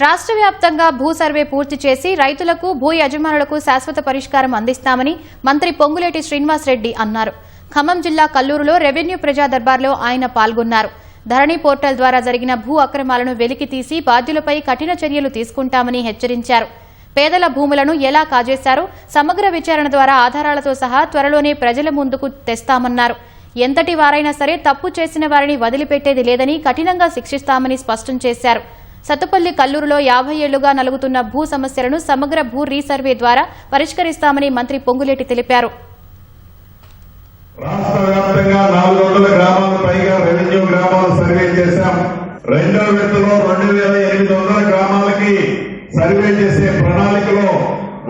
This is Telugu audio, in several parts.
రాష్ట్ర వ్యాప్తంగా భూ సర్వే పూర్తి చేసి రైతులకు భూ యజమానులకు శాశ్వత పరిష్కారం అందిస్తామని మంత్రి పొంగులేటి శ్రీనివాసరెడ్డి అన్నారు. ఖమ్మం జిల్లా కల్లూరులో రెవెన్యూ ప్రజా దర్బార్లో ఆయన పాల్గొన్నారు. ధరణి పోర్టల్ ద్వారా జరిగిన భూ అక్రమాలను వెలికితీసి బాధ్యులపై కఠిన చర్యలు తీసుకుంటామని హెచ్చరించారు. పేదల భూములను ఎలా కాజేశారో సమగ్ర విచారణ ద్వారా ఆధారాలతో సహా త్వరలోనే ప్రజల ముందుకు తెస్తామన్నారు. ఎంతటి వారైనా సరే తప్పు చేసిన వారిని వదిలిపెట్టేది లేదని కఠినంగా శిక్షిస్తామని స్పష్టం చేశారు. సత్తుపల్లి కల్లూరులో 50 ఏళ్లుగా నలుగుతున్న భూ సమస్యలను సమగ్ర భూ రీసర్వే ద్వారా పరిష్కరిస్తామని మంత్రి పొంగులేటి తెలిపారు. రాష్ట్ర వ్యాప్తంగా 400 గ్రామాల పైగా రెవెన్యూ గ్రామాలు సర్వే చేశాం. రెండో విడతలో 2800 గ్రామాలకి సర్వే చేసే ప్రణాళికలో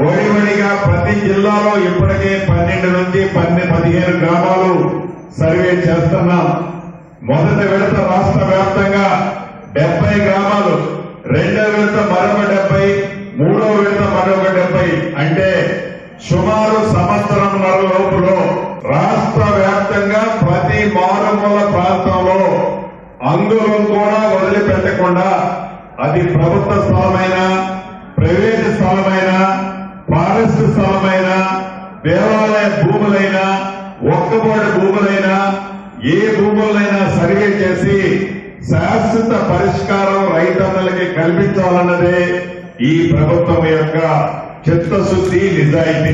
ఒడివడిగా ప్రతి జిల్లాలో ఇప్పటికే 12 నుంచి 15 గ్రామాలు సర్వే చేస్తున్నాం. మొదటి విడత రాష్ట్ర వ్యాప్తంగా 70 గ్రామాలు, రెండో విడత మరొక 70, మూడో విడత మరొక 70, అంటే సుమారు సంవత్సరంన్నర లోపులో రాష్ట్ర వ్యాప్తంగా ప్రతి మారుమూల ప్రాంతంలో అంగుళం కూడా వదిలిపెట్టకుండా, అది ప్రభుత్వ స్థలమైనా, ప్రైవేటు స్థలమైనా, ఫారెస్ట్ స్థలమైనా, దేవాలయ భూములైనా, ఒక్కబోడి భూములైనా, ఏ భూములైనా సర్వే చేసి శాశ్వత పరిష్కారం రైతన్నలకి కల్పించాలన్నదే ఈ ప్రభుత్వం యొక్క చిత్తశుద్ధి, నిజాయితీ.